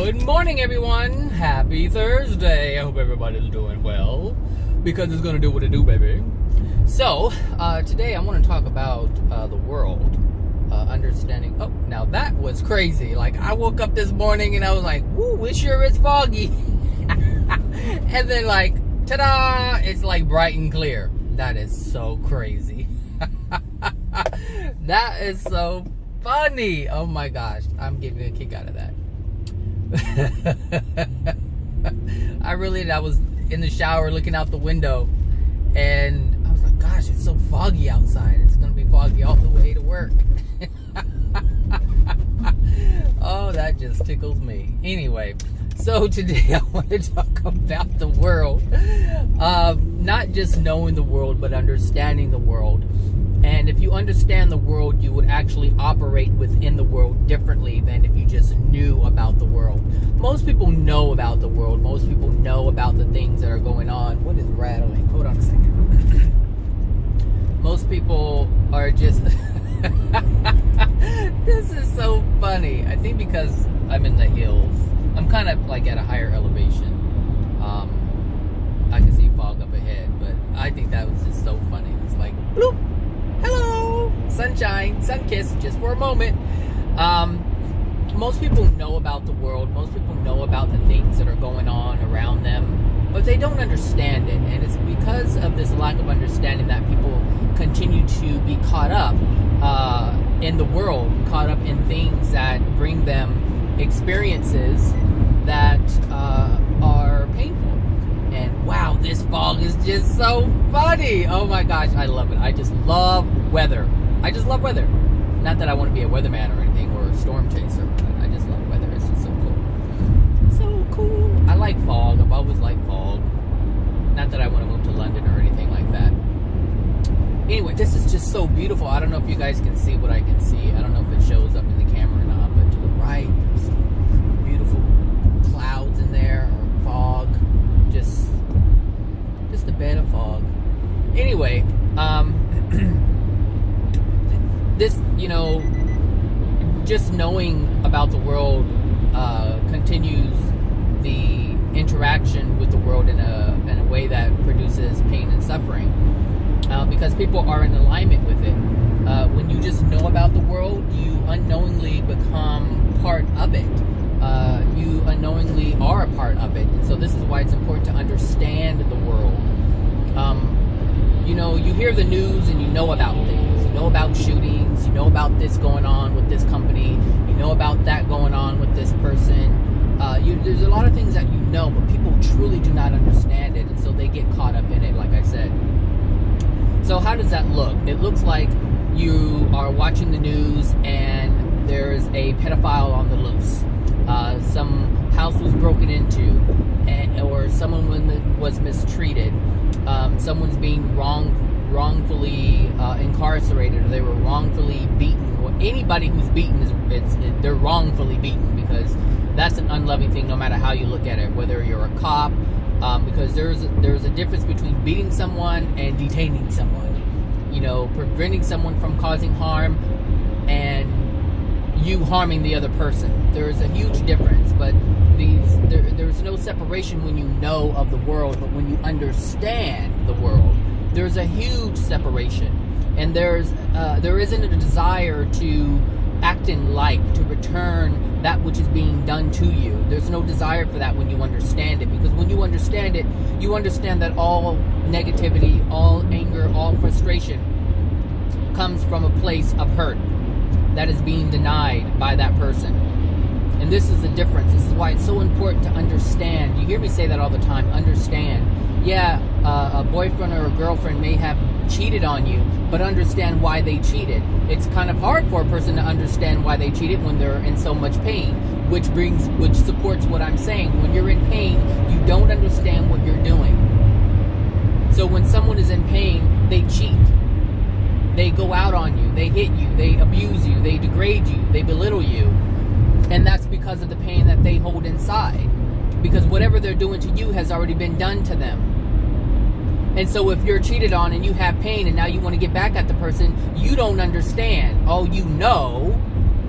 Good morning, everyone. Happy Thursday. I hope everybody's doing well, because it's gonna do what it do, baby. So, today I want to talk about the world, understanding. Oh, now that was crazy. Like, I woke up this morning and I was like, "Woo, it sure is foggy," and then like, ta-da! It's like bright and clear. That is so crazy. That is so funny. Oh my gosh, I'm getting a kick out of that. I was in the shower looking out the window and I was like, gosh, it's so foggy outside. It's gonna be foggy all the way to work. Oh, that just tickles me. Anyway, so today I want to talk about the world. Not just knowing the world, but understanding the world. And if you understand the world, you would actually operate within the world differently than if you just knew about the world. Most people know about the world. Most people know about the things that are going on. What is rattling? Hold on a second. Most people are just... This is so funny. I think because I'm in the hills. I'm kind of like at a higher elevation. I can see fog up ahead, but I think that was just so funny. It's like, bloop! Hello! Sunshine, sun kiss, just for a moment. Most people know about the world. Most people know about the things that are going on around them, but they don't understand it. And it's because of this lack of understanding that people continue to be caught up in the world, caught up in things that bring them experiences that are painful. And wow, this fog is just so funny. Oh my gosh, I love it. I just love weather. I just love weather. Not that I want to be a weatherman or anything, or a storm chaser, but I just love weather. It's just so cool. So cool. I like fog. I've always liked fog. Not that I want to move to London or anything like that. Anyway, this is just so beautiful. I don't know if you guys can see what I can see. I don't know if it shows up in the camera or not, but to the right, there's some beautiful clouds in there, or fog. Just a bed of fog. Anyway, this, just knowing about the world continues the interaction with the world in a way that produces pain and suffering, because people are in alignment with it. When you just know about the world, you unknowingly become part of it. You unknowingly are a part of it. And so this is why it's important to understand the world. You hear the news and you know about things. You know about shootings. You know about this going on with this company. You know about that going on with this person. There's a lot of things that you know, but people truly do not understand it. And so they get caught up in it, like I said. So how does that look? It looks like you are watching the news and there's a pedophile on the loose. Some house was broken into, or someone was mistreated. Someone's being wrongfully incarcerated, or they were wrongfully beaten. Or anybody who's beaten they're wrongfully beaten, because that's an unloving thing, no matter how you look at it. Whether you're a cop, because there's a difference between beating someone and detaining someone. Preventing someone from causing harm and you harming the other person. There's a huge difference, but there's no separation when you know of the world, but when you understand the world, there's a huge separation. And there isn't a desire to act in like, to return that which is being done to you. There's no desire for that when you understand it, because when you understand it, you understand that all negativity, all anger, all frustration comes from a place of hurt that is being denied by that person. And this is the difference. This is why it's so important to understand. You hear me say that all the time, understand. Yeah, a boyfriend or a girlfriend may have cheated on you, but understand why they cheated. It's kind of hard for a person to understand why they cheated when they're in so much pain, which supports what I'm saying. When you're in pain, you don't understand what you're doing. So when someone is in pain, they cheat. They go out on you, they hit you, they abuse you, they degrade you, they belittle you. And that's because of the pain that they hold inside. Because whatever they're doing to you has already been done to them. And so if you're cheated on and you have pain and now you want to get back at the person, you don't understand. All you know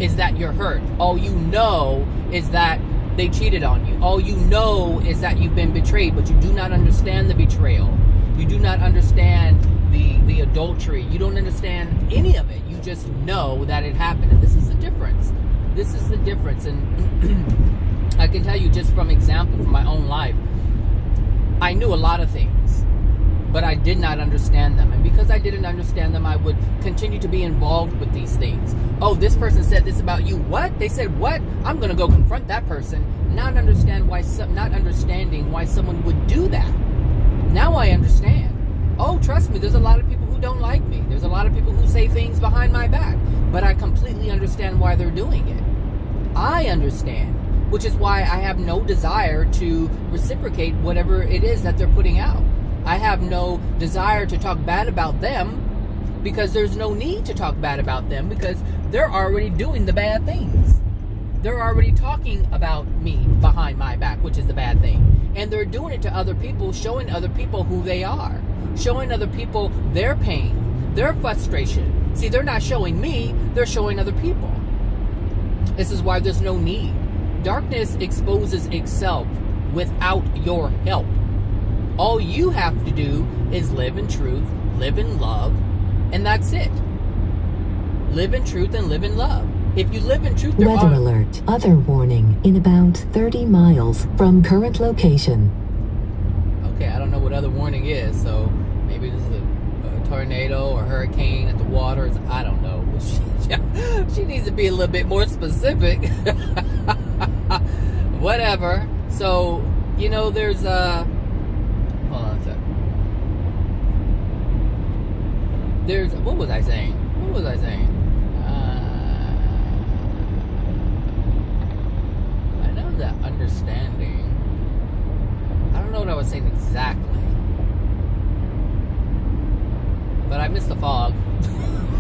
is that you're hurt. All you know is that they cheated on you. All you know is that you've been betrayed, but you do not understand the betrayal. You do not understand the adultery. You don't understand any of it. You just know that it happened. And this is the difference. This is the difference. And I can tell you just from example from my own life, I knew a lot of things, but I did not understand them. And because I didn't understand them, I would continue to be involved with these things. Oh, this person said this about you. What? They said what? I'm going to go confront that person. Not understanding why someone would do that. Now I understand. Oh, trust me, there's a lot of people who don't like me. There's a lot of people who say things behind my back. But I completely understand why they're doing it. I understand. Which is why I have no desire to reciprocate whatever it is that they're putting out. I have no desire to talk bad about them, because there's no need to talk bad about them, because they're already doing the bad things. They're already talking about me behind my back, which is the bad thing. And they're doing it to other people, showing other people who they are, showing other people their pain, their frustration. See, they're not showing me, they're showing other people. This is why there's no need. Darkness exposes itself without your help. All you have to do is live in truth, live in love, and that's it. Live in truth and live in love. If you live in truth, there Weather alert. Other warning in about 30 miles from current location. Okay, I don't know what other warning is, so maybe this is a tornado or hurricane at the waters. I don't know. She needs to be a little bit more specific. Whatever. So, you know, there's hold on a sec. There's, what was I saying? I know that understanding. I don't know what I was saying exactly. But I missed the fog.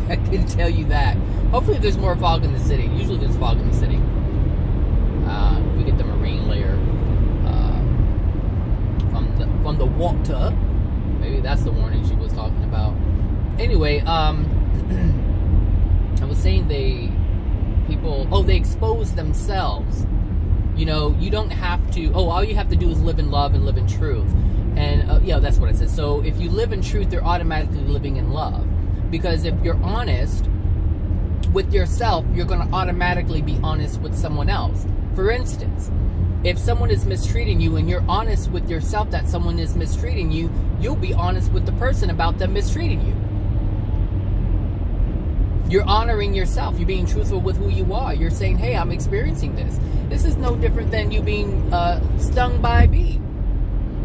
I can tell you that. Hopefully there's more fog in the city. Usually there's fog in the city. We get the marine layer from the water. Maybe that's the warning she was talking about. Anyway, I was saying they expose themselves. You know, you don't have to, all you have to do is live in love and live in truth. And, yeah, that's what it says. So if you live in truth, you're automatically living in love. Because if you're honest with yourself, you're going to automatically be honest with someone else. For instance, if someone is mistreating you and you're honest with yourself that someone is mistreating you, you'll be honest with the person about them mistreating you. You're honoring yourself. You're being truthful with who you are. You're saying, hey, I'm experiencing this. This is no different than you being stung by a bee.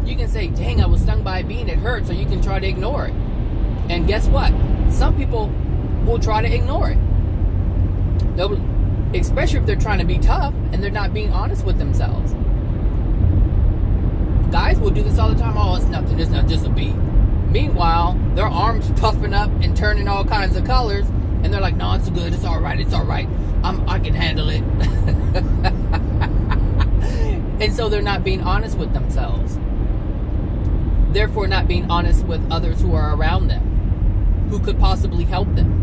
You can say, dang, I was stung by a bee and it hurt, so you can try to ignore it. And guess what? Some people will try to ignore it. Especially if they're trying to be tough and they're not being honest with themselves. Guys will do this all the time. Oh, it's nothing. It's not just a bee. Meanwhile, their arms puffing up and turning all kinds of colors. And they're like, no, it's good. It's all right. It's all right. I can handle it. And so they're not being honest with themselves. Therefore, not being honest with others who are around them, who could possibly help them.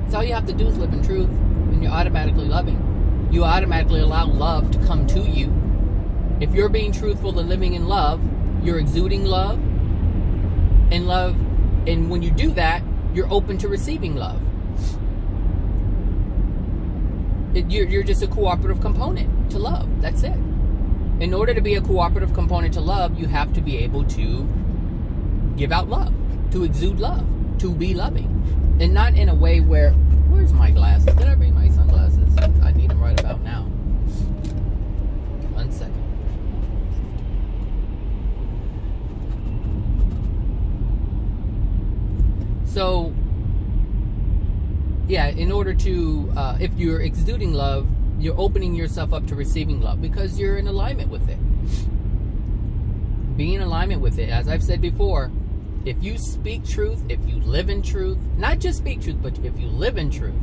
So all you have to do is live in truth, and you're automatically loving. You automatically allow love to come to you. If you're being truthful and living in love, you're exuding love. And when you do that, you're open to receiving love. You're just a cooperative component to love. That's it. In order to be a cooperative component to love, you have to be able to give out love, to exude love, to be loving. And not in a way where, where's my glasses? Did I bring my sunglasses? I need them right about now. 1 second. So, yeah, in order to, if you're exuding love, you're opening yourself up to receiving love because you're in alignment with it. Be in alignment with it. As I've said before, if you speak truth, if you live in truth, not just speak truth, but if you live in truth,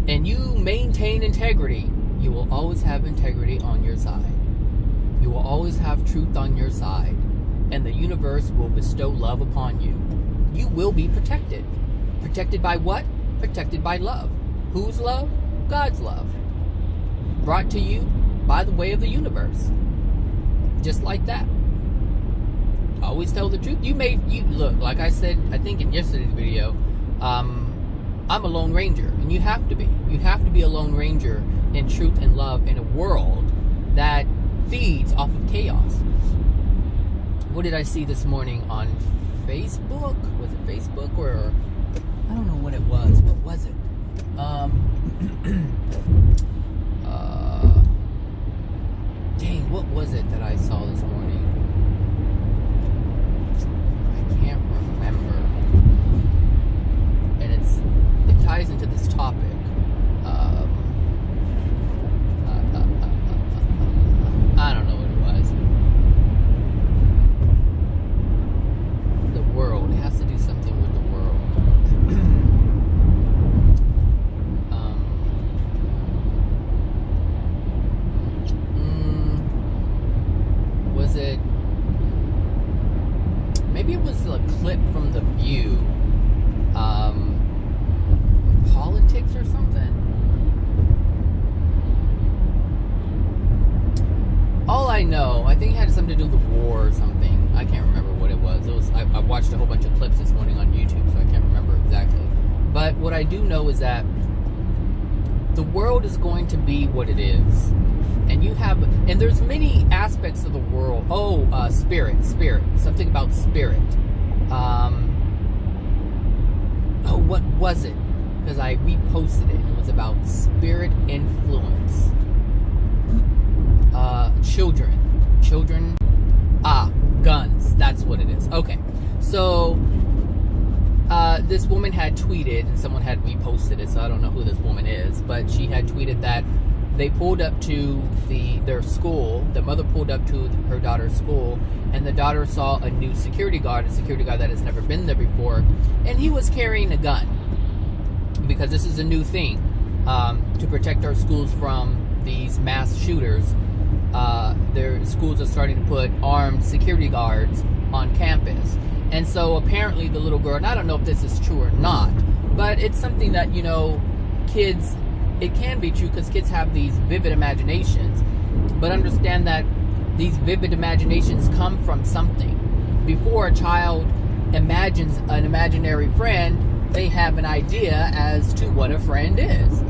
and you maintain integrity, you will always have integrity on your side. You will always have truth on your side. And the universe will bestow love upon you. You will be protected. Protected by what? Protected by love. Whose love? God's love. Brought to you by the way of the universe. Just like that. Always tell the truth. You look, like I said, I think in yesterday's video, I'm a Lone Ranger, and you have to be. You have to be a Lone Ranger in truth and love in a world that feeds off of chaos. What did I see this morning on Facebook? Was it Facebook or I don't know what it was. What was it? Dang, what was it that I saw this morning? I can't remember. And it ties into this topic. I don't know what it was. The world. It has to do something with the world. Was it? Maybe it was a clip from The View. Politics or something. All I know, I think it had something to do with the war or something. I can't remember what it was. I watched a whole bunch of clips this morning on YouTube, so I can't remember exactly. But what I do know is that the world is going to be what it is. And there's many aspects of the world. Spirit. Something about spirit. What was it? Because I reposted it. It was about spirit influence. Children. Guns. That's what it is. Okay. So, this woman had tweeted, and someone had reposted it, so I don't know who this woman is, but she had tweeted that they pulled up to their school. The mother pulled up to her daughter's school, and the daughter saw a new security guard that has never been there before, and he was carrying a gun, because this is a new thing, to protect our schools from these mass shooters. Their schools are starting to put armed security guards on campus. And so apparently the little girl, and I don't know if this is true or not, but it's something that, kids, it can be true because kids have these vivid imaginations, but understand that these vivid imaginations come from something. Before a child imagines an imaginary friend, they have an idea as to what a friend is.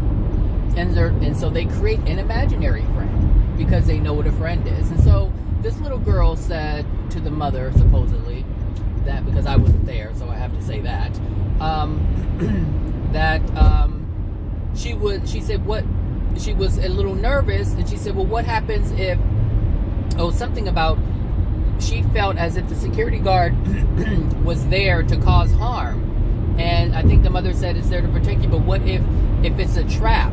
And so they create an imaginary friend because they know what a friend is. And so this little girl said to the mother, supposedly, that, because I wasn't there, so I have to say that, she said what, she was a little nervous, and she said, well, what happens if, something about, she felt as if the security guard was there to cause harm. And I think the mother said it's there to protect you, but what if it's a trap?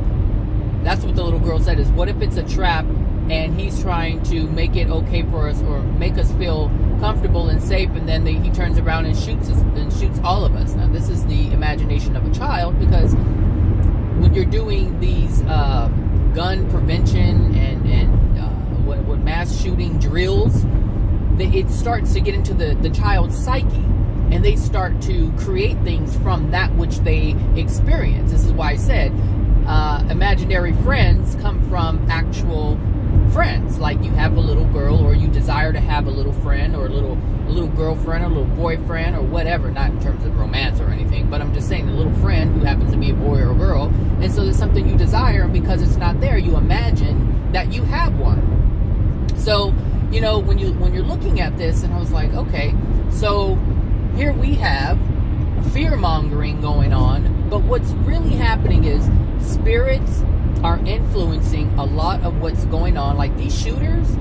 That's what the little girl said, is what if it's a trap and he's trying to make it okay for us, or make us feel comfortable and safe, and then he turns around and shoots us, and shoots all of us. Now, this is the imagination of a child, because when you're doing these gun prevention and what mass shooting drills, it starts to get into the child's psyche, and they start to create things from that which they experience. This is why I said imaginary friends come from actual friends. Like, you have a little girl, or you desire to have a little friend, or a little girlfriend, or a little boyfriend, or whatever, not in terms of romance or anything, but I'm just saying a little friend who happens to be a boy or a girl. And so there's something you desire, and because it's not there, you imagine that you have one. So, when you're looking at this, and I was like, okay, so here we have fear-mongering going on, but what's really happening is spirits are influencing a lot of what's going on. Like these shooters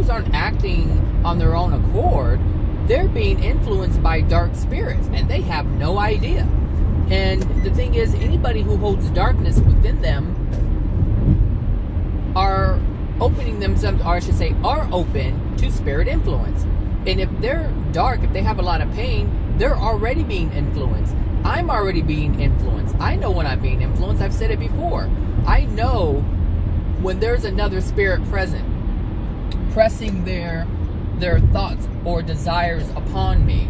aren't acting on their own accord. They're being influenced by dark spirits, and they have no idea. And the thing is, anybody who holds darkness within them are opening themselves, or I should say, are open to spirit influence. And if they're dark, if they have a lot of pain, they're already being influenced. I'm already being influenced. I know when I'm being influenced. I've said it before. I know when there's another spirit present, pressing their thoughts or desires upon me.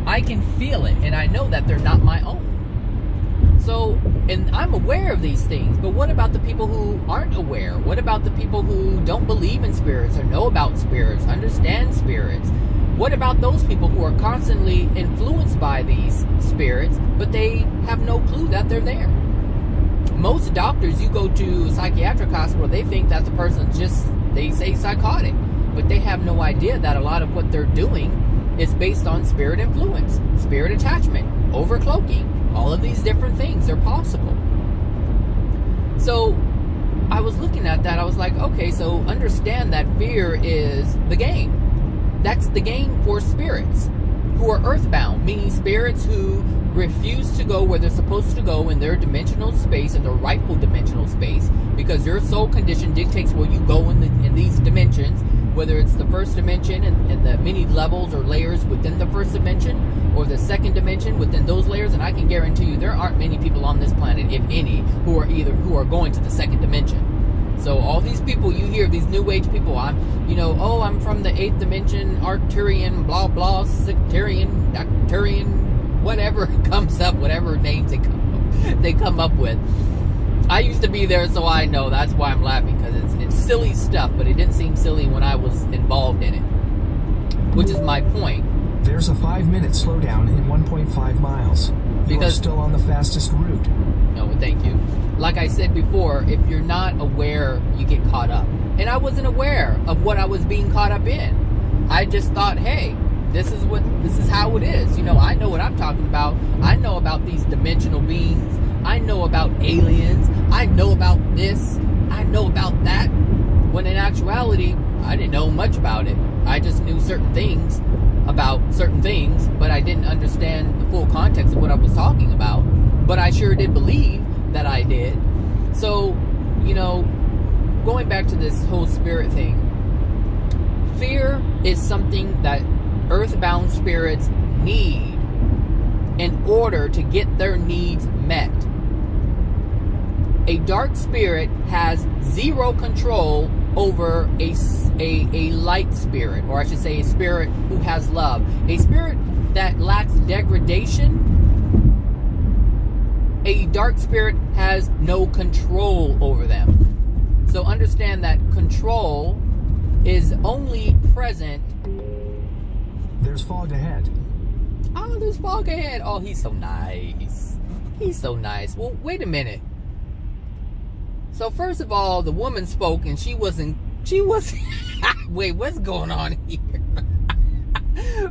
I can feel it, and I know that they're not my own. So And I'm aware of these things, but what about the people who aren't aware? What about the people who don't believe in spirits or know about spirits, understand spirits? What about those people who are constantly influenced by these spirits, but they have no clue that they're there? Most doctors, you go to a psychiatric hospital, they think that the person's just, they say psychotic, but they have no idea that a lot of what they're doing is based on spirit influence, spirit attachment, overcloaking. All of these different things are possible. So I was looking at that. I was like, okay, so understand that fear is the game. That's the game for spirits who are earthbound, meaning spirits who refuse to go where they're supposed to go in their dimensional space, in their rightful dimensional space, because your soul condition dictates where you go in these dimensions, whether it's the first dimension and the many levels or layers within the first dimension, or the second dimension within those layers. And I can guarantee you there aren't many people on this planet, if any, who are going to the second dimension. So all these people you hear, these new age people, I'm from the 8th dimension, Arcturian, blah blah, sectarian, Arcturian, whatever comes up, whatever names they come up with. I used to be there, so I know. That's why I'm laughing, because it's silly stuff, but it didn't seem silly when I was involved in it, which is my point. There's a 5-minute slowdown in 1.5 miles. You're still on the fastest route. No, thank you. Like I said before, if you're not aware, you get caught up. And I wasn't aware of what I was being caught up in. I just thought, hey, this is how it is. I know what I'm talking about. I know about these dimensional beings. I know about aliens. I know about this. I know about that. When in actuality, I didn't know much about it. I just knew certain things about certain things, but I didn't understand the full context of what I was talking about. But I sure did believe that I did. So, going back to this whole spirit thing, fear is something that earthbound spirits need in order to get their needs met. A dark spirit has zero control over a light spirit, or I should say a spirit who has love. A spirit that lacks degradation, a dark spirit has no control over them. So understand that control is only present. There's fog ahead. Oh, there's fog ahead. Oh, he's so nice. He's so nice. Well, wait a minute. So first of all, the woman spoke and she was wait, what's going on here?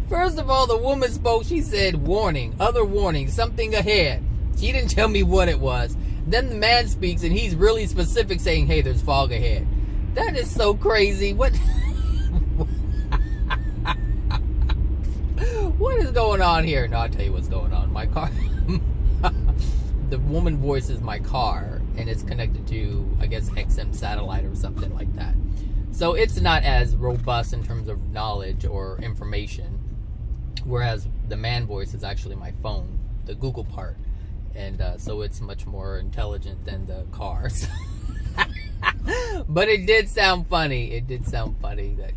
First of all, the woman spoke. She said, warning, other warning, something ahead. She didn't tell me what it was. Then the man speaks and he's really specific, saying, hey, there's fog ahead. That is so crazy. What is going on here? No, I'll tell you what's going on. My car, the woman voice is my car, and it's connected to, I guess, XM satellite or something like that. So it's not as robust in terms of knowledge or information, whereas the man voice is actually my phone, the Google part. And so it's much more intelligent than the cars. But it did sound funny. It did sound funny that,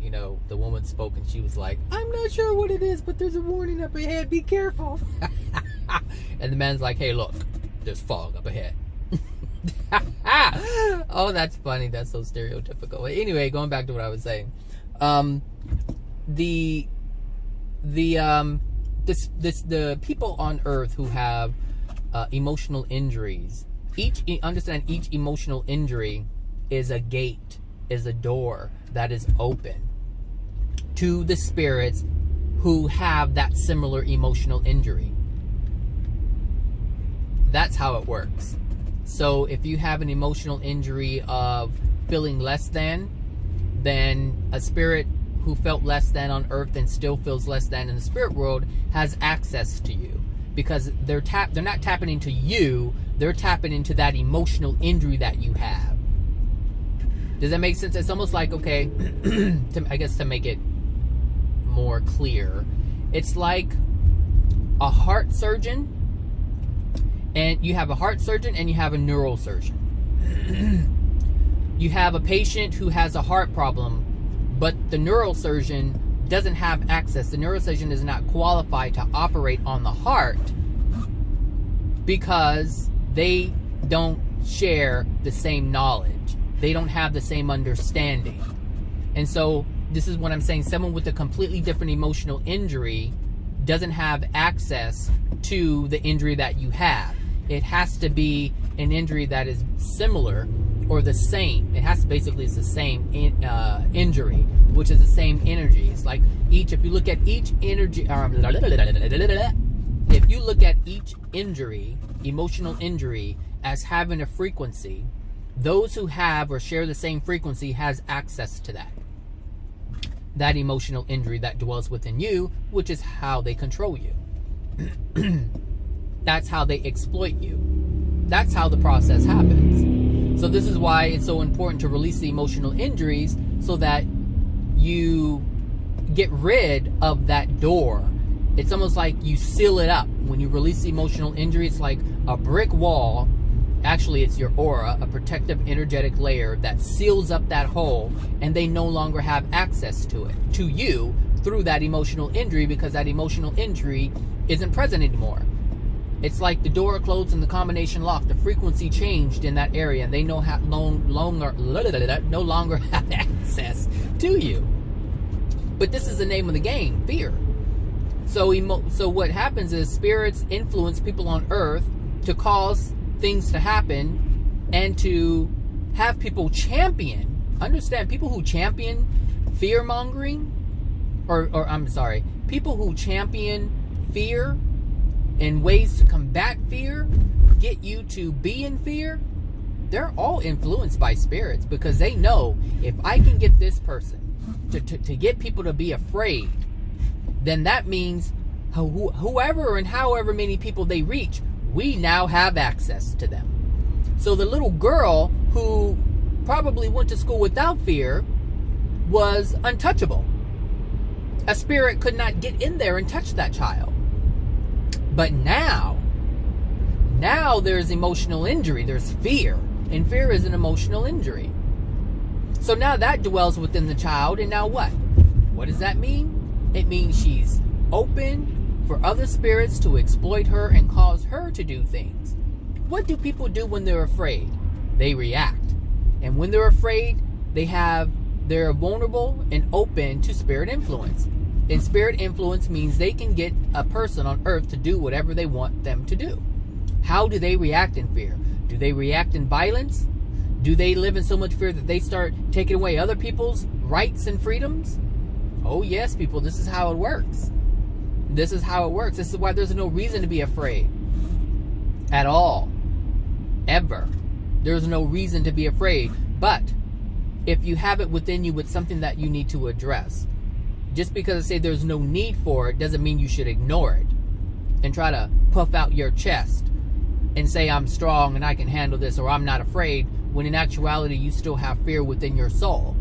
the woman spoke and she was like, I'm not sure what it is, but there's a warning up ahead. Be careful. And the man's like, hey, look, there's fog up ahead. Oh, that's funny. That's so stereotypical. Anyway, going back to what I was saying. The people on Earth who have emotional injuries, understand each emotional injury is a gate, is a door that is open to the spirits who have that similar emotional injury. That's how it works. So if you have an emotional injury of feeling less than, then a spirit who felt less than on Earth and still feels less than in the spirit world has access to you, because they're not tapping into you, they're tapping into that emotional injury that you have. Does that make sense? It's almost like, okay, I guess to make it more clear, it's like a heart surgeon, and you have a heart surgeon and you have a neurosurgeon. You have a patient who has a heart problem, but the neurosurgeon doesn't have access. The neurosurgeon is not qualified to operate on the heart because they don't share the same knowledge. They don't have the same understanding. And so this is what I'm saying. Someone with a completely different emotional injury doesn't have access to the injury that you have. It has to be an injury that is similar or the same. It has to basically, it's the same injury, which is the same energy. It's like if you look at each energy, if you look at each injury, emotional injury, as having a frequency, those who have or share the same frequency has access to that emotional injury that dwells within you, which is how they control you. That's how they exploit you. That's how the process happens. So this is why it's so important to release the emotional injuries, so that you get rid of that door. It's almost like you seal it up. When you release the emotional injury, it's like a brick wall. Actually, it's your aura, a protective energetic layer that seals up that hole, and they no longer have access to it, to you, through that emotional injury, because that emotional injury isn't present anymore. It's like the door closed and the combination locked. The frequency changed in that area, and they no longer have access to you. But this is the name of the game, fear. So what happens is spirits influence people on Earth to cause things to happen and to have people champion. Understand, people who champion fear mongering, or I'm sorry, people who champion fear and ways to combat fear, get you to be in fear, they're all influenced by spirits, because they know if I can get this person to get people to be afraid, then that means whoever and however many people they reach, we now have access to them. So the little girl who probably went to school without fear was untouchable. A spirit could not get in there and touch that child. But now there's emotional injury, there's fear, and fear is an emotional injury. So now that dwells within the child, and now what? What does that mean? It means she's open for other spirits to exploit her and cause her to do things. What do people do when they're afraid? They react. And when they're afraid, they're vulnerable and open to spirit influence. And spirit influence means they can get a person on Earth to do whatever they want them to do. How do they react in fear? Do they react in violence? Do they live in so much fear that they start taking away other people's rights and freedoms? Oh yes, people, this is how it works. This is how it works. This is why there's no reason to be afraid. At all. Ever. There's no reason to be afraid. But if you have it within you, it's something that you need to address. Just because I say there's no need for it doesn't mean you should ignore it and try to puff out your chest and say I'm strong and I can handle this, or I'm not afraid, when in actuality you still have fear within your soul.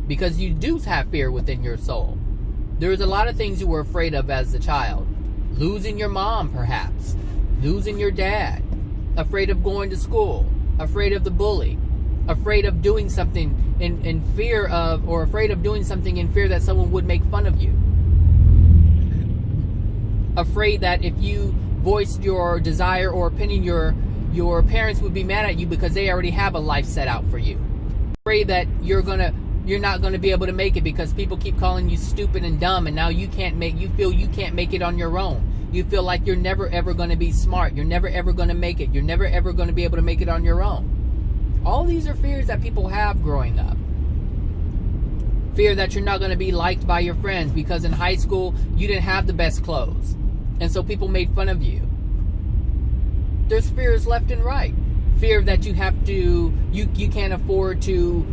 Because you do have fear within your soul. There's a lot of things you were afraid of as a child. Losing your mom, perhaps. Losing your dad. Afraid of going to school. Afraid of the bully. Afraid of doing something in fear of, or afraid of doing something in fear that someone would make fun of you. Afraid that if you voiced your desire or opinion, your parents would be mad at you because they already have a life set out for you. Afraid that you're not gonna be able to make it because people keep calling you stupid and dumb, and now you feel you can't make it on your own. You feel like you're never ever gonna be smart. You're never ever gonna make it. You're never ever gonna be able to make it on your own. All these are fears that people have growing up. Fear that you're not going to be liked by your friends because in high school you didn't have the best clothes, and so people made fun of you. There's fears left and right. Fear that you can't afford to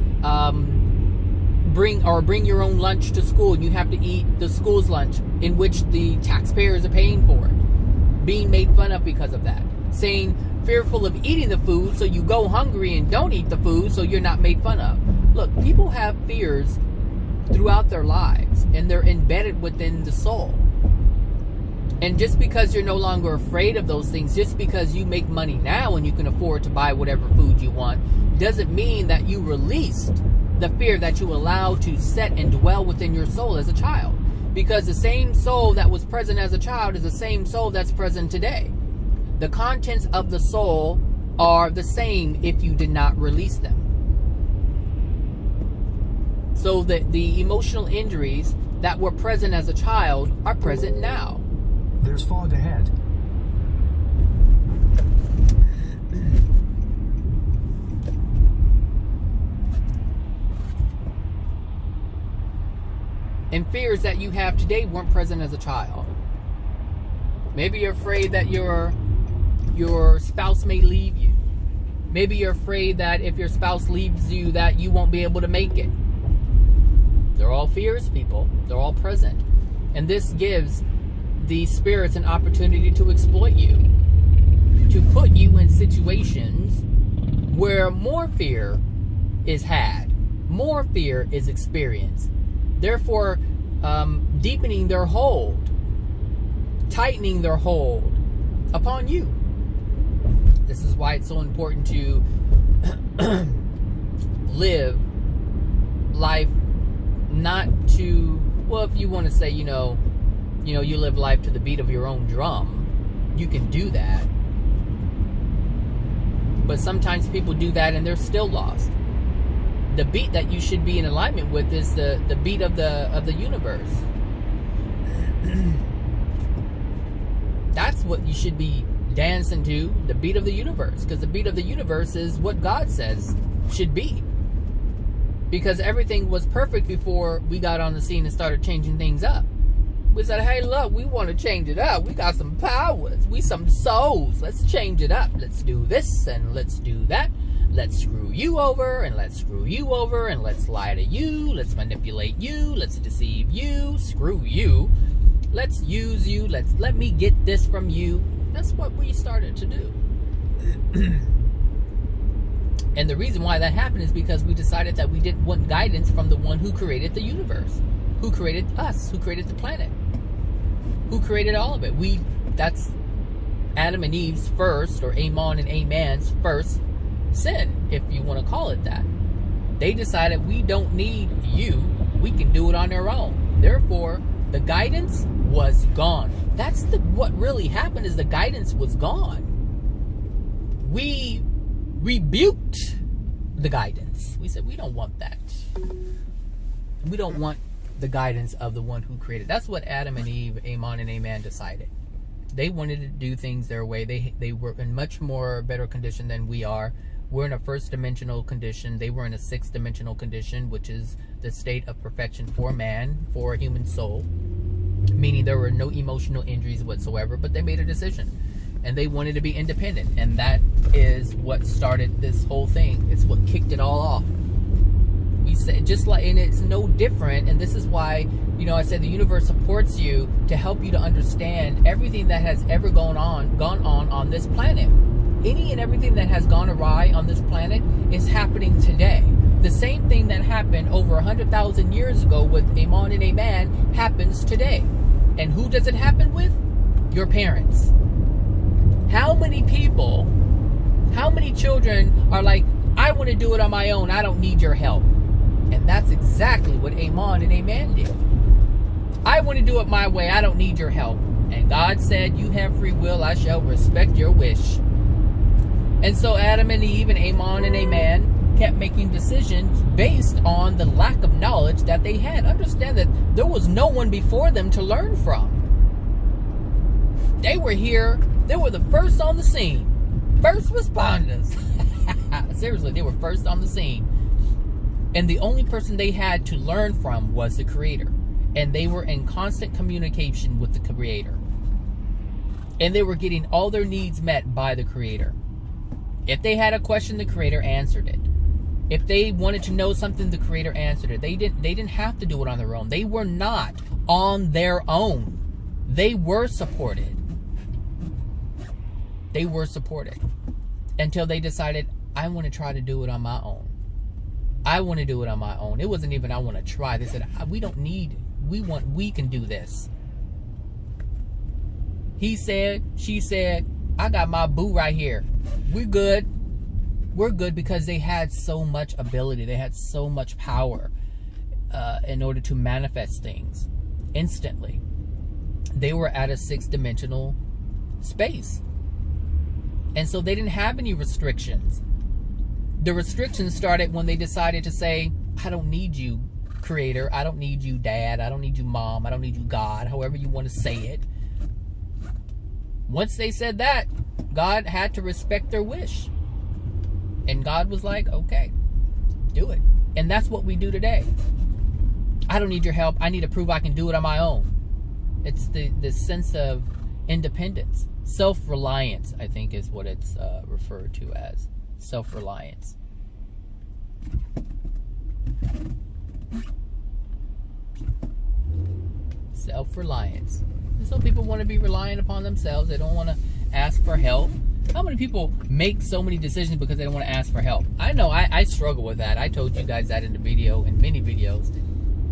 bring your own lunch to school, and you have to eat the school's lunch, in which the taxpayers are paying for it. Being made fun of because of that. Saying fearful of eating the food, so you go hungry and don't eat the food so you're not made fun of. Look, people have fears throughout their lives, and they're embedded within the soul. And just because you're no longer afraid of those things, just because you make money now and you can afford to buy whatever food you want, doesn't mean that you released the fear that you allowed to set and dwell within your soul as a child. Because the same soul that was present as a child is the same soul that's present today. The contents of the soul are the same if you did not release them. So that the emotional injuries that were present as a child are present now. There's fog ahead. And fears that you have today weren't present as a child. Maybe you're afraid that your spouse may leave you. Maybe you're afraid that if your spouse leaves you that you won't be able to make it. They're all fears, people. They're all present. And this gives the spirits an opportunity to exploit you. To put you in situations where more fear is had. More fear is experienced. Therefore, deepening their hold. Tightening their hold upon you. This is why it's so important to live life not to, well, if you want to say, you live life to the beat of your own drum, you can do that. But sometimes people do that and they're still lost. The beat that you should be in alignment with is the beat of the universe. That's what you should be dancing to, the beat of the universe. Because the beat of the universe is what God says should be. Because everything was perfect before we got on the scene and started changing things up. We said, hey, look, we want to change it up. We got some powers. We some souls. Let's change it up. Let's do this and let's do that. Let's screw you over and let's screw you over and let's lie to you. Let's manipulate you. Let's deceive you. Screw you. Let's use you. Let me get this from you. That's what we started to do. And the reason why that happened is because we decided that we didn't want guidance from the one who created the universe, who created us, who created the planet, who created all of it. That's Adam and Eve's first, or Amon and Aman's first sin, if you want to call it that. They decided we don't need you. We can do it on our own. Therefore, the guidance was gone. That's what really happened, is the guidance was gone. We rebuked the guidance. We said, we don't want that. We don't want the guidance of the one who created. That's what Adam and Eve, Amon and Aman decided. They wanted to do things their way. They were in much more better condition than we are. We're in a first dimensional condition. They were in a sixth dimensional condition, which is the state of perfection for man, for a human soul. Meaning there were no emotional injuries whatsoever, but they made a decision. And they wanted to be independent. And that is what started this whole thing. It's what kicked it all off. We said, and it's no different. And this is why, I said the universe supports you to help you to understand everything that has ever gone on this planet. Any and everything that has gone awry on this planet is happening today. The same thing that happened over 100,000 years ago with Amon and Aman happens today. And who does it happen with? Your parents. How many people, how many children are like, I want to do it on my own. I don't need your help. And that's exactly what Amon and Aman did. I want to do it my way. I don't need your help. And God said, you have free will. I shall respect your wish. And so Adam and Eve and Amon and Aman kept making decisions based on the lack of knowledge that they had. Understand that there was no one before them to learn from. They were here. They were the first on the scene. First responders. Seriously, they were first on the scene. And the only person they had to learn from was the Creator. And they were in constant communication with the Creator. And they were getting all their needs met by the Creator. If they had a question, the Creator answered it. If they wanted to know something, the Creator answered it. They didn't have to do it on their own. They were not on their own. They were supported. They were supported. Until they decided, I want to try to do it on my own. I want to do it on my own. It wasn't even I want to try. They said, we don't need, we can do this. He said, she said, I got my boo right here. We're good. We're good because they had so much ability. They had so much power in order to manifest things instantly. They were at a 6th dimensional space. And so they didn't have any restrictions. The restrictions started when they decided to say, I don't need you, Creator. I don't need you, Dad. I don't need you, Mom. I don't need you, God. However you want to say it. Once they said that, God had to respect their wish. And God was like, okay, do it. And that's what we do today. I don't need your help. I need to prove I can do it on my own. It's the sense of independence. Self-reliance, I think, is what it's referred to as. Self-reliance. Self-reliance. So people want to be reliant upon themselves. They don't want to ask for help. How many people make so many decisions because they don't want to ask for help? I know I struggle with that. I told you guys that in many videos.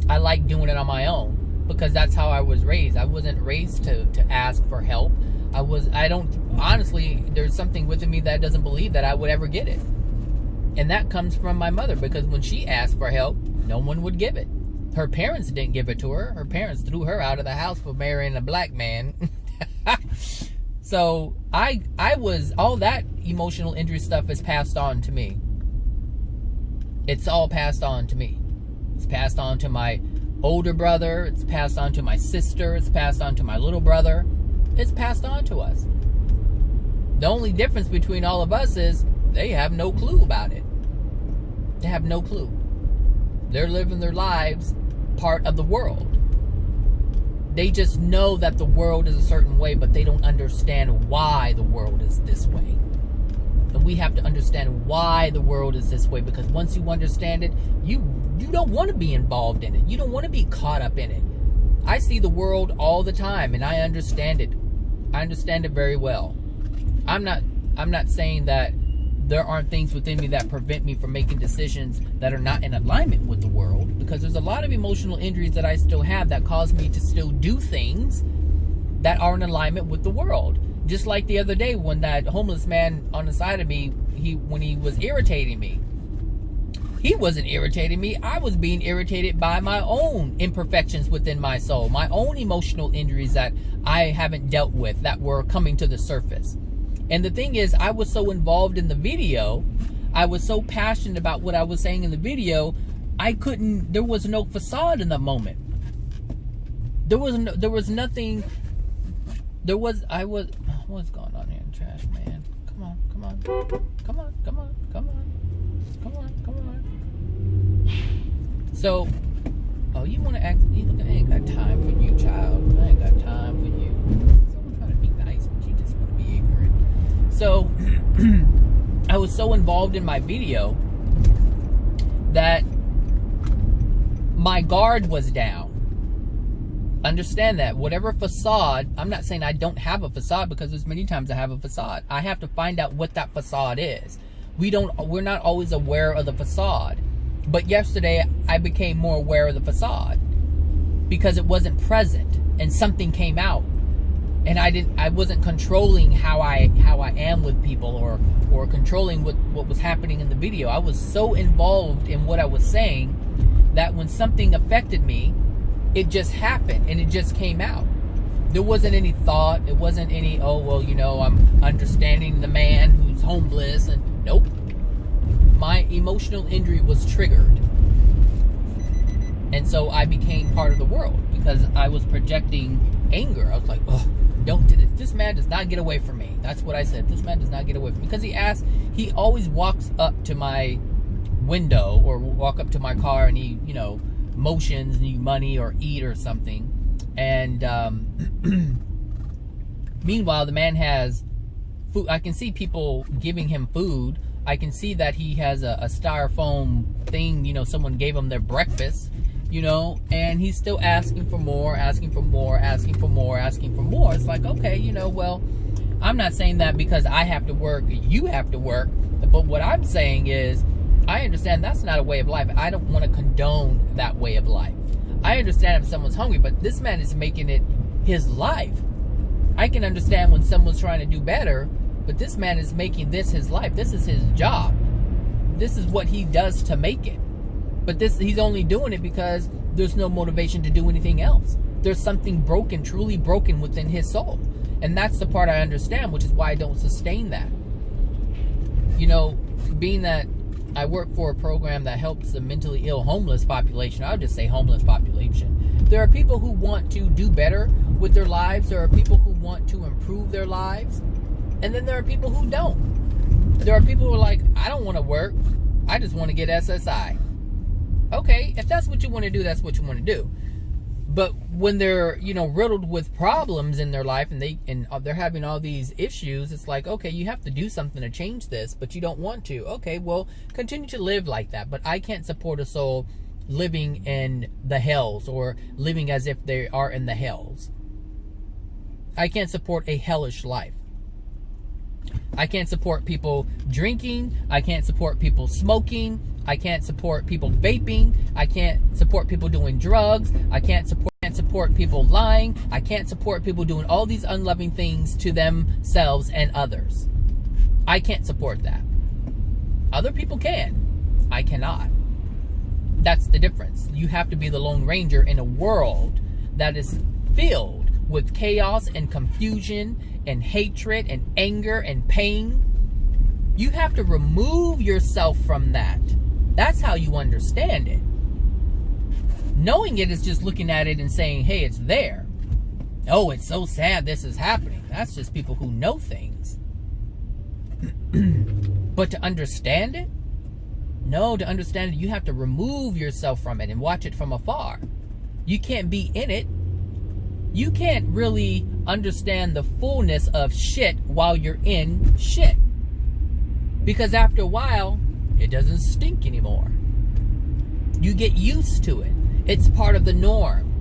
I like doing it on my own because that's how I was raised. I wasn't raised to ask for help. Honestly, there's something within me that doesn't believe that I would ever get it. And that comes from my mother, because when she asked for help, no one would give it. Her parents didn't give it to her. Her parents threw her out of the house for marrying a black man. So all that emotional injury stuff is passed on to me. It's all passed on to me. It's passed on to my older brother. It's passed on to my sister. It's passed on to my little brother. It's passed on to us. The only difference between all of us is they have no clue about it. They have no clue. They're living their lives part of the world. They just know that the world is a certain way, but they don't understand why the world is this way. And we have to understand why the world is this way, because once you understand it, you don't want to be involved in it. You don't want to be caught up in it. I see the world all the time, and I understand it. I understand it very well. I'm not saying that there aren't things within me that prevent me from making decisions that are not in alignment with the world, because there's a lot of emotional injuries that I still have that cause me to still do things that are in alignment with the world. Just like the other day when that homeless man on the side of me, when he was irritating me. He wasn't irritating me. I was being irritated by my own imperfections within my soul, my own emotional injuries that I haven't dealt with that were coming to the surface. And the thing is, I was so involved in the video, I was so passionate about what I was saying in the video, there was no facade in the moment. What's going on here in trash, man? Come on. So, you want to act, I ain't got time for you, child. I ain't got time for you. Someone trying to be nice, but you just want to be ignorant. So, I was so involved in my video that my guard was down. Understand that. Whatever facade, I'm not saying I don't have a facade, because there's many times I have a facade. I have to find out what that facade is. We're not always aware of the facade. But yesterday, I became more aware of the facade because it wasn't present and something came out. And I wasn't controlling how I am with people or controlling what was happening in the video. I was so involved in what I was saying that when something affected me, it just happened and it just came out. There wasn't any thought. It wasn't any, I'm understanding the man who's homeless. And nope. My emotional injury was triggered. And so I became part of the world because I was projecting anger. I was like, this man does not get away from me. That's what I said. This man does not get away from me. Because he always walks up to my window or walk up to my car and he, motions, need money or eat or something. And meanwhile, the man has food. I can see people giving him food. I can see that he has a styrofoam thing, someone gave him their breakfast, and he's still asking for more. It's like, okay, well, I'm not saying that because I have to work, you have to work, but what I'm saying is, I understand that's not a way of life. I don't want to condone that way of life. I understand if someone's hungry, but this man is making it his life. I can understand when someone's trying to do better, but this man is making this his life. This is his job. This is what he does to make it. But he's only doing it because there's no motivation to do anything else. There's something broken, truly broken within his soul. And that's the part I understand, which is why I don't sustain that. you know, being that I work for a program that helps the mentally ill homeless population, I would just say homeless population. There are people who want to do better with their lives. There are people who want to improve their lives. And then there are people who don't. There are people who are like, I don't want to work. I just want to get SSI. Okay, if that's what you want to do, that's what you want to do. But when they're, you know, riddled with problems in their life and they're having all these issues, it's like, okay, you have to do something to change this, but you don't want to. Okay, well, continue to live like that. But I can't support a soul living in the hells or living as if they are in the hells. I can't support a hellish life. I can't support people drinking. I can't support people smoking. I can't support people vaping. I can't support people doing drugs. I can't support people lying. I can't support people doing all these unloving things to themselves and others. I can't support that. Other people can. I cannot. That's the difference. You have to be the Lone Ranger in a world that is filled with chaos and confusion and hatred and anger and pain. You have to remove yourself from that. That's how you understand it. Knowing it is just looking at it and saying, hey, it's there. Oh, it's so sad this is happening. That's just people who know things. But to understand it? No, to understand it, you have to remove yourself from it and watch it from afar. You can't be in it. You can't really understand the fullness of shit while you're in shit. Because after a while, it doesn't stink anymore. You get used to it. It's part of the norm.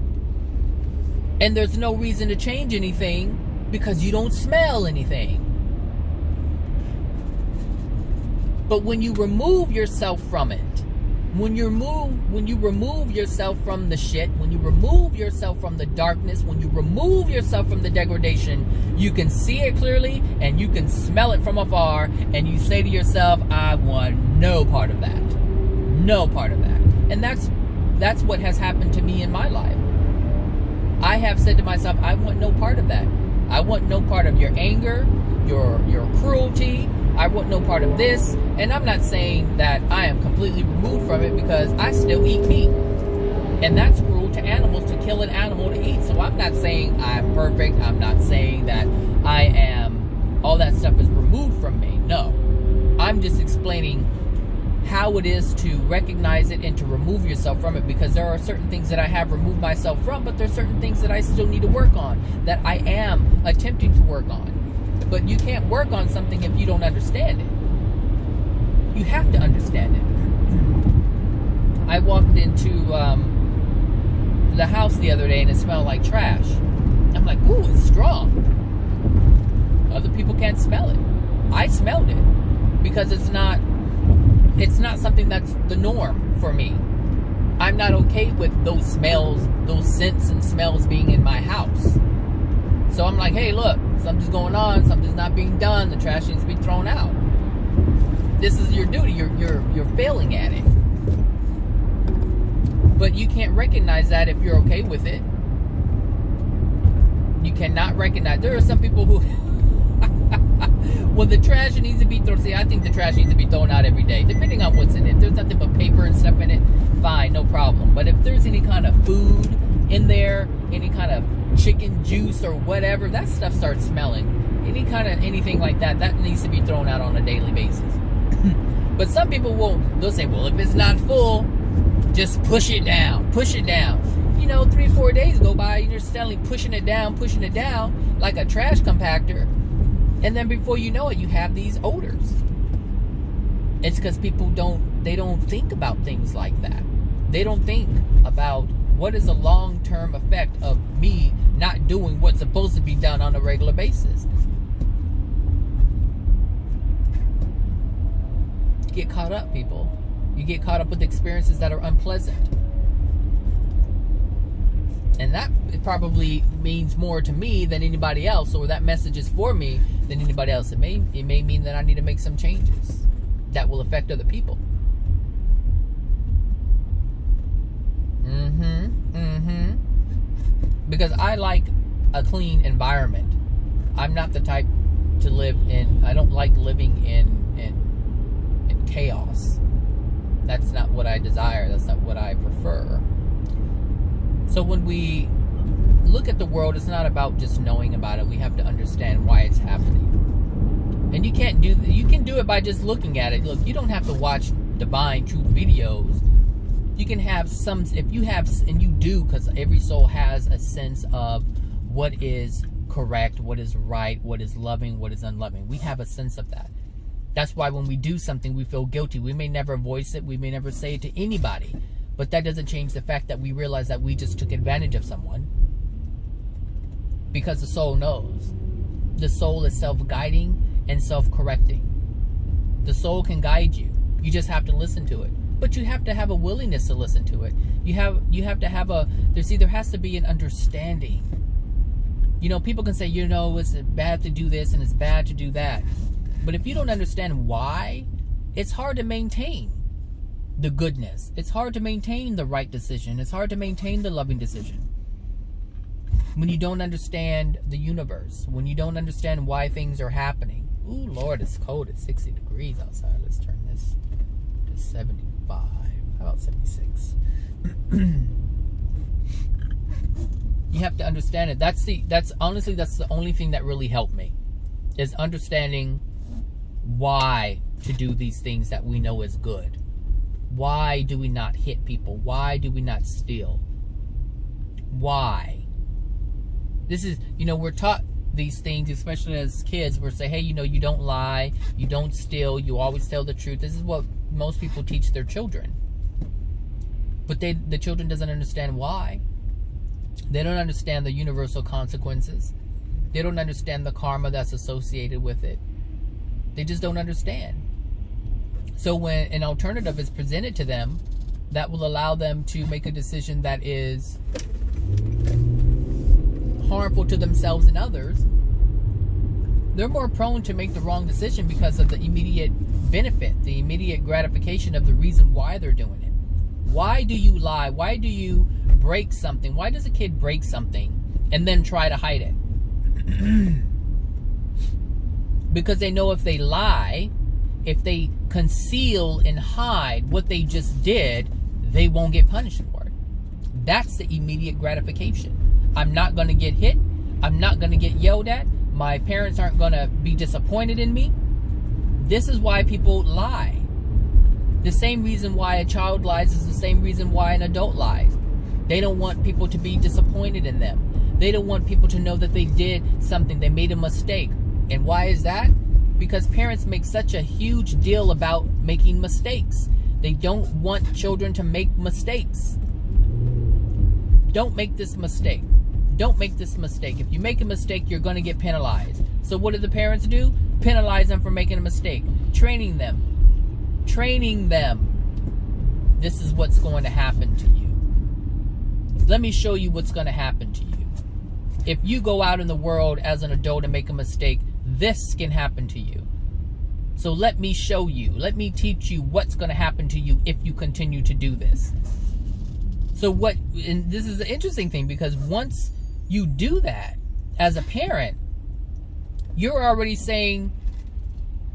And there's no reason to change anything because you don't smell anything. But when you remove yourself from it, when you remove yourself from the shit, when you remove yourself from the darkness, when you remove yourself from the degradation, you can see it clearly and you can smell it from afar, and you say to yourself, I want no part of that. No part of that. And that's what has happened to me in my life. I have said to myself, I want no part of that. I want no part of your anger, your cruelty. I want no part of this. And I'm not saying that I am completely removed from it, because I still eat meat. And that's cruel to animals, to kill an animal to eat. So I'm not saying I'm perfect. I'm not saying that I am, all that stuff is removed from me. No. I'm just explaining how it is to recognize it and to remove yourself from it, because there are certain things that I have removed myself from, but there's certain things that I still need to work on, that I am attempting to work on. But you can't work on something if you don't understand it. You have to understand it. I walked into the house the other day and it smelled like trash. I'm like, ooh, it's strong. Other people can't smell it. I smelled it because it's not something that's the norm for me. I'm not okay with those smells, those scents and smells being in my house. So I'm like, hey, look, something's going on, something's not being done, the trash needs to be thrown out. This is your duty, you're failing at it. But you can't recognize that if you're okay with it. You cannot recognize. There are some people who well, the trash needs to be thrown. See, I think the trash needs to be thrown out every day, depending on what's in it. If there's nothing but paper and stuff in it, fine, no problem. But if there's any kind of food in there, any kind of chicken juice or whatever, that stuff starts smelling. Any kind of anything like that, that needs to be thrown out on a daily basis. But some people they'll say, well, if it's not full, just push it down, push it down. You know, 3 or 4 days go by and you're steadily pushing it down like a trash compactor. And then before you know it, you have these odors. It's because people don't think about things like that. They don't think about what is the long-term effect of me not doing what's supposed to be done on a regular basis. You get caught up, people. You get caught up with experiences that are unpleasant. And that probably means more to me than anybody else, or that message is for me than anybody else. It may mean that I need to make some changes that will affect other people. Because I like a clean environment. I'm not the type to live in, I don't like living in chaos. That's not what I desire. That's not what I prefer. So when we look at the world, it's not about just knowing about it. We have to understand why it's happening. And you can do it by just looking at it. Look, you don't have to watch Divine Truth videos. You can have some, if you have, and you do, because every soul has a sense of what is correct, what is right, what is loving, what is unloving. We have a sense of that. That's why when we do something, we feel guilty. We may never voice it. We may never say it to anybody. But that doesn't change the fact that we realize that we just took advantage of someone. Because the soul knows. The soul is self-guiding and self-correcting. The soul can guide you. You just have to listen to it. But you have to have a willingness to listen to it. You have to have there has to be an understanding. You know, people can say, you know, it's bad to do this and it's bad to do that. But if you don't understand why, it's hard to maintain the goodness. It's hard to maintain the right decision. It's hard to maintain the loving decision. When you don't understand the universe, when you don't understand why things are happening. Ooh, Lord, it's cold. It's 60 degrees outside. Let's turn this to 75. How about 76? You have to understand it. That's honestly the only thing that really helped me, is understanding why to do these things that we know is good. Why do we not hit people? Why do we not steal? Why? This is, you know, we're taught these things, especially as kids. We're saying, hey, you know, you don't lie, you don't steal, you always tell the truth. This is what most people teach their children. But the children doesn't understand why. They don't understand the universal consequences. They don't understand the karma that's associated with it. They just don't understand. So when an alternative is presented to them that will allow them to make a decision that is harmful to themselves and others, they're more prone to make the wrong decision because of the immediate benefit, the immediate gratification of the reason why they're doing it. Why do you lie? Why do you break something? Why does a kid break something and then try to hide it? Because they know if they lie, if they conceal and hide what they just did, they won't get punished for it. That's the immediate gratification. I'm not going to get hit. I'm not going to get yelled at. My parents aren't going to be disappointed in me. This is why people lie. The same reason why a child lies is the same reason why an adult lies. They don't want people to be disappointed in them. They don't want people to know that they did something, they made a mistake. And why is that? Because parents make such a huge deal about making mistakes. They don't want children to make mistakes. Don't make this mistake. Don't make this mistake. If you make a mistake, you're going to get penalized. So what do the parents do? Penalize them for making a mistake. Training them. Training them. This is what's going to happen to you. Let me show you what's going to happen to you. If you go out in the world as an adult and make a mistake, this can happen to you. So let me show you. Let me teach you what's going to happen to you if you continue to do this. So and this is the interesting thing, because once you do that as a parent, you're already saying,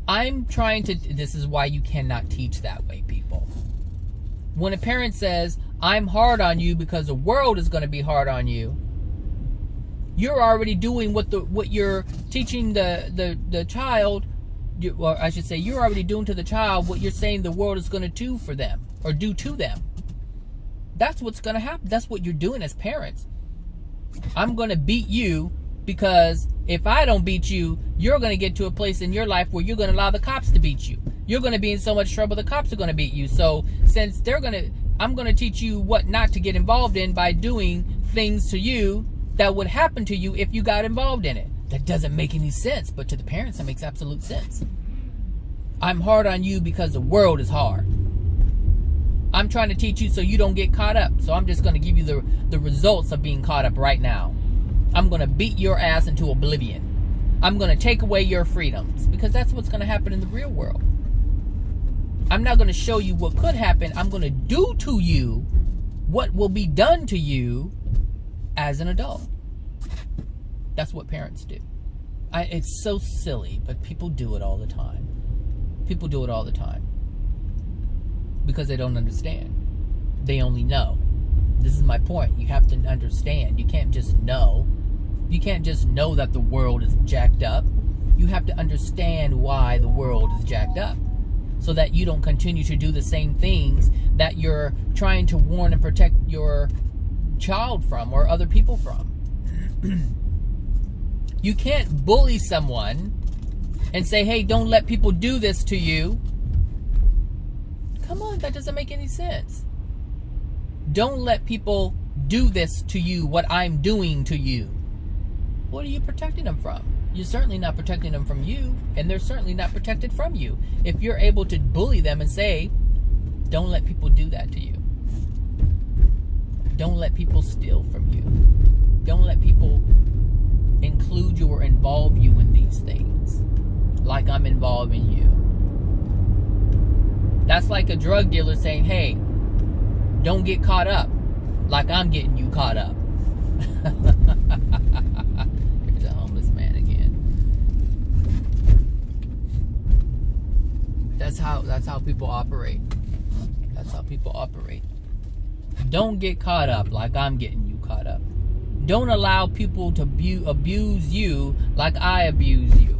I'm trying to, this is why you cannot teach that way, people. When a parent says, I'm hard on you because the world is going to be hard on you, you're already doing what you're teaching the child, or I should say, you're already doing to the child what you're saying the world is going to do for them, or do to them. That's what's going to happen. That's what you're doing as parents. I'm going to beat you because if I don't beat you, you're going to get to a place in your life where you're going to allow the cops to beat you. You're going to be in so much trouble, the cops are going to beat you. So since I'm going to teach you what not to get involved in by doing things to you that would happen to you if you got involved in it. That doesn't make any sense, but to the parents, that makes absolute sense. I'm hard on you because the world is hard. I'm trying to teach you so you don't get caught up. So I'm just going to give you the results of being caught up right now. I'm going to beat your ass into oblivion. I'm going to take away your freedoms, because that's what's going to happen in the real world. I'm not going to show you what could happen. I'm going to do to you what will be done to you as an adult. That's what parents do. It's so silly, but people do it all the time. People do it all the time. because they don't understand. They only know. This is my point. You have to understand. You can't just know. You can't just know that the world is jacked up. You have to understand why the world is jacked up, so that you don't continue to do the same things that you're trying to warn and protect your child from or other people from. You can't bully someone and say, hey, don't let people do this to you. Come on, that doesn't make any sense. Don't let people do this to you, what I'm doing to you. What are you protecting them from? You're certainly not protecting them from you, and they're certainly not protected from you. If you're able to bully them and say, don't let people do that to you. Don't let people steal from you. Don't let people include you or involve you in these things like I'm involving you. That's like a drug dealer saying, hey, don't get caught up like I'm getting you caught up. Here's a homeless man again. That's how people operate. That's how people operate. Don't get caught up like I'm getting you caught up. Don't allow people to abuse you like I abuse you.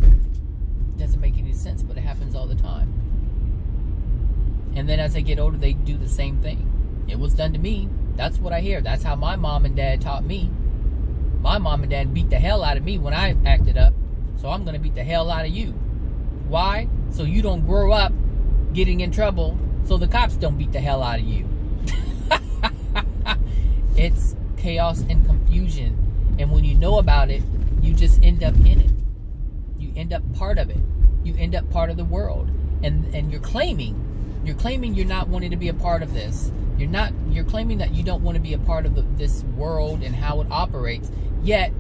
It doesn't make any sense, but it happens all the time. And then as they get older, they do the same thing. It was done to me. That's what I hear. That's how my mom and dad taught me. My mom and dad beat the hell out of me when I acted up. So I'm going to beat the hell out of you. Why? So you don't grow up getting in trouble, so the cops don't beat the hell out of you. It's chaos and confusion. And when you know about it, you just end up in it. You end up part of it. You end up part of the world. And you're claiming you're not wanting to be a part of this. You're claiming that you don't want to be a part of this world and how it operates. Yet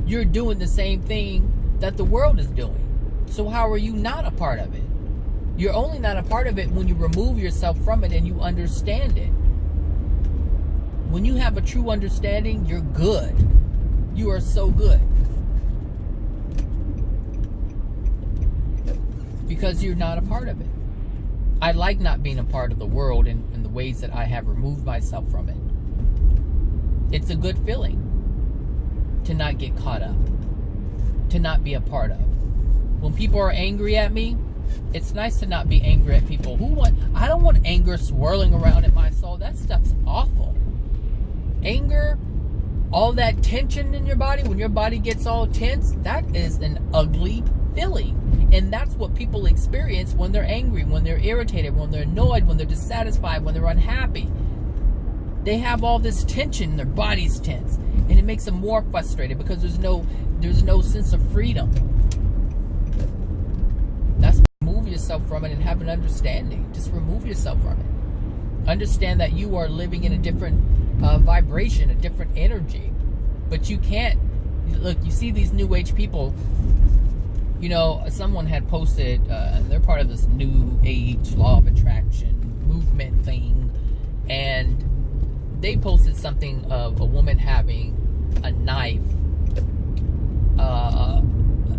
you're doing the same thing that the world is doing. So how are you not a part of it? You're only not a part of it when you remove yourself from it and you understand it. When you have a true understanding, you're good. You are so good. Because you're not a part of it. I like not being a part of the world in the ways that I have removed myself from it. It's a good feeling to not get caught up, to not be a part of. When people are angry at me, it's nice to not be angry at people. I don't want anger swirling around in my soul. That stuff's awful. Anger, all that tension in your body, when your body gets all tense, that is an ugly feeling. And that's what people experience when they're angry, when they're irritated, when they're annoyed, when they're dissatisfied, when they're unhappy. They have all this tension, their body's tense, and it makes them more frustrated because there's no sense of freedom. That's remove yourself from it and have an understanding. Just remove yourself from it. Understand that you are living in a different vibration, a different energy. But you can't, look, you see these new age people, you know, someone had posted, they're part of this new age law of attraction movement thing, and they posted something of a woman having a knife.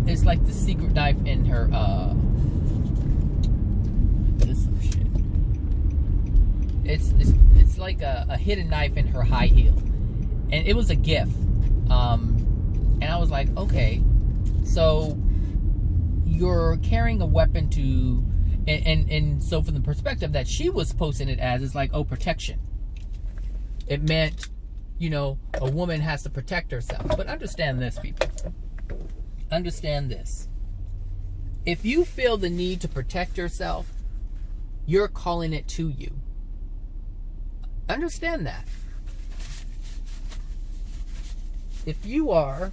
It's like the secret knife in her, this some shit. It's like a hidden knife in her high heel. And it was a gift. And I was like, okay, so you're carrying a weapon to, and so from the perspective that she was posting it as, it's like, oh, protection. It meant, you know, a woman has to protect herself. But understand this, people. Understand this. If you feel the need to protect yourself, you're calling it to you. Understand that. If you're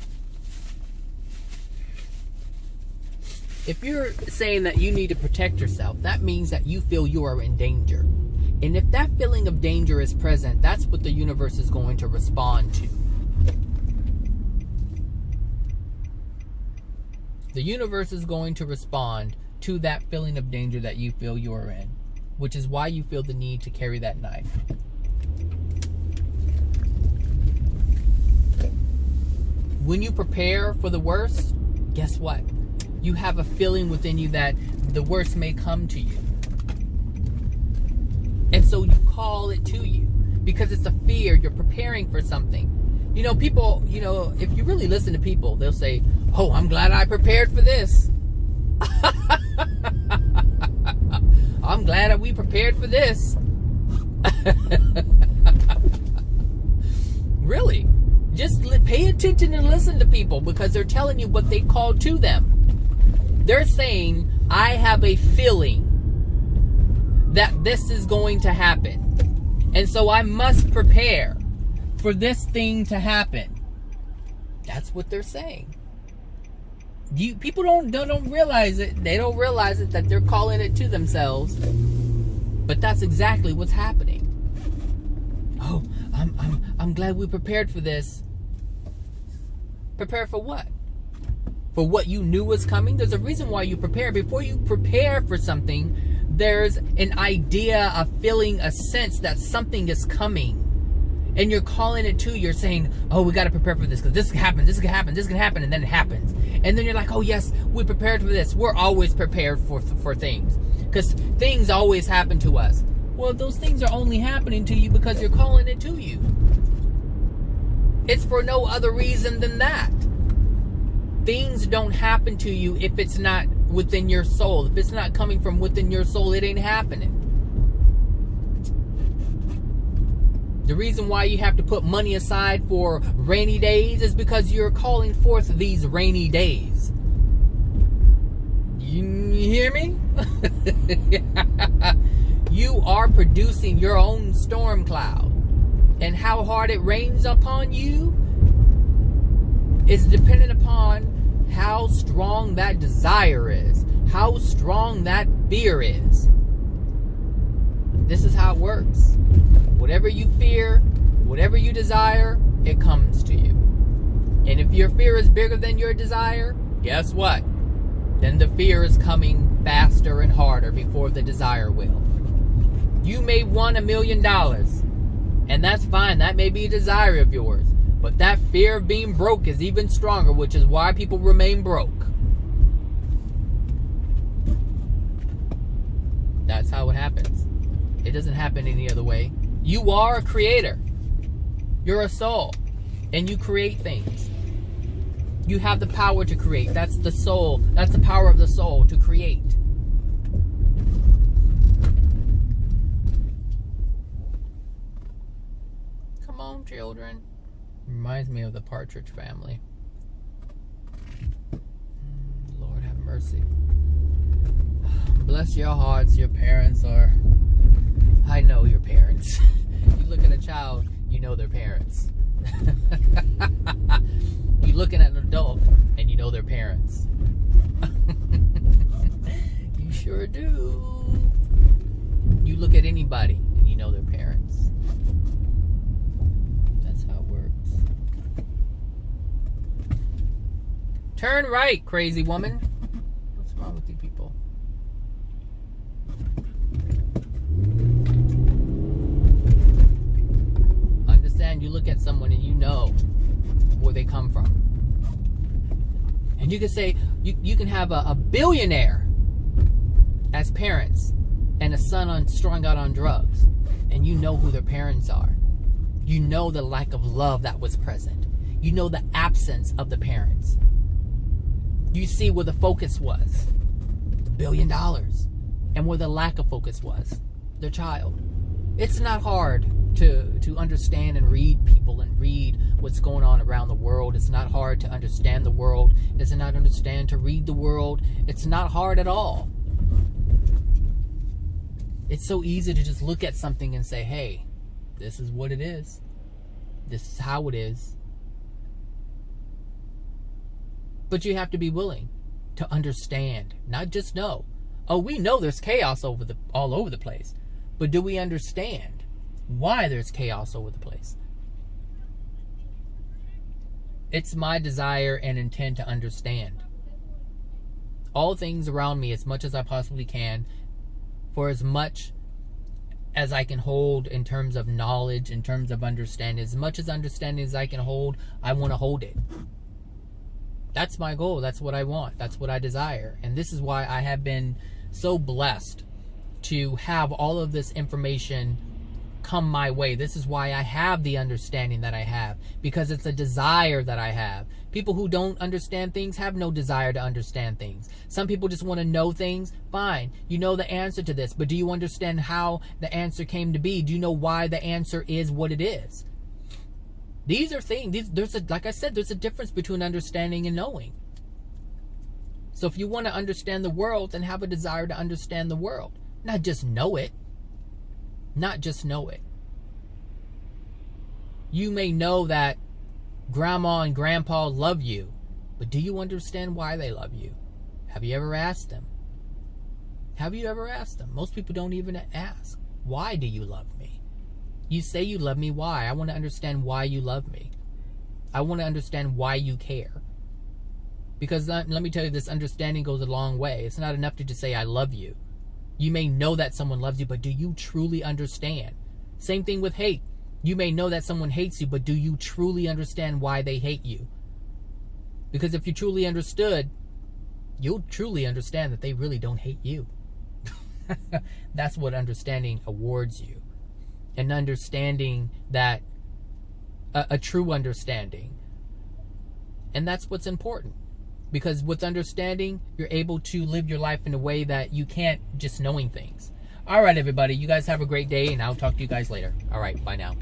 saying that you need to protect yourself, that means that you feel you are in danger. And if that feeling of danger is present, that's what the universe is going to respond to. The universe is going to respond to that feeling of danger that you feel you are in, which is why you feel the need to carry that knife. When you prepare for the worst, guess what? You have a feeling within you that the worst may come to you. And so you call it to you because it's a fear. You're preparing for something. You know, people, you know, if you really listen to people, they'll say, oh, I'm glad I prepared for this. I'm glad that we prepared for this. Really? Just pay attention and listen to people because they're telling you what they called to them. They're saying, I have a feeling that this is going to happen. And so I must prepare for this thing to happen. That's what they're saying. People don't realize it. They don't realize it that they're calling it to themselves. But that's exactly what's happening. Oh, I'm glad we prepared for this. Prepare for what? For what you knew was coming? There's a reason why you prepare. Before you prepare for something, there's an idea, a feeling, a sense that something is coming. And you're calling it to, you're saying, oh, we got to prepare for this because this can happen, this can happen, this can happen, and then it happens. And then you're like, oh, yes, we prepared for this. We're always prepared for things because things always happen to us. Well, those things are only happening to you because you're calling it to you. It's for no other reason than that. Things don't happen to you if it's not within your soul. If it's not coming from within your soul, it ain't happening. The reason why you have to put money aside for rainy days is because you're calling forth these rainy days. You hear me? You are producing your own storm cloud. And how hard it rains upon you is dependent upon how strong that desire is, how strong that fear is. This is how it works. Whatever you fear, whatever you desire, it comes to you. And if your fear is bigger than your desire, guess what? Then the fear is coming faster and harder before the desire will. You may want $1 million, and that's fine. That may be a desire of yours. But that fear of being broke is even stronger, which is why people remain broke. That's how it happens. It doesn't happen any other way. You are a creator. You're a soul. And you create things. You have the power to create. That's the soul. That's the power of the soul to create. Come on, children. Reminds me of the Partridge Family. Lord have mercy. Bless your hearts. Your parents are... I know your parents. You look at a child, you know their parents. You looking at an adult, and you know their parents. You sure do. You look at anybody, and you know their parents. That's how it works. Turn right, crazy woman. What's wrong with you people? Understand, you look at someone and you know where they come from. And you can say, you can have a billionaire as parents and a son strung out on drugs. And you know who their parents are. You know the lack of love that was present. You know the absence of the parents. You see where the focus was. The $1 billion. And where the lack of focus was. Their child. It's not hard to understand and read people and read what's going on around the world. It's not hard to understand the world. It's not understand to read the world. It's not hard at all. It's so easy to just look at something and say, hey, this is what it is. This is how it is. But you have to be willing to understand, not just know. Oh, we know there's chaos all over the place. But do we understand why there's chaos over the place? It's my desire and intent to understand all things around me as much as I possibly can, for as much as I can hold in terms of knowledge, in terms of understanding. As much as understanding as I can hold, I want to hold it. That's my goal. That's what I want. That's what I desire. And this is why I have been so blessed to have all of this information come my way. This is why I have the understanding that I have, because it's a desire that I have. People who don't understand things have no desire to understand things. Some people just want to know things. Fine, you know the answer to this, but do you understand how the answer came to be? Do you know why the answer is what it is? These are things, like I said, there's a difference between understanding and knowing. So if you want to understand the world, then have a desire to understand the world, not just know it. Not just know it. You may know that grandma and grandpa love you, but do you understand why they love you? Have you ever asked them? Have you ever asked them? Most people don't even ask. Why do you love me? You say you love me. Why? I want to understand why you love me. I want to understand why you care. Because let me tell you, this understanding goes a long way. It's not enough to just say I love you. You may know that someone loves you, but do you truly understand? Same thing with hate. You may know that someone hates you, but do you truly understand why they hate you? Because if you truly understood, you'll truly understand that they really don't hate you. That's what understanding awards you. An understanding that, a true understanding. And that's what's important. Because with understanding, you're able to live your life in a way that you can't just knowing things. All right, everybody. You guys have a great day, and I'll talk to you guys later. All right. Bye now.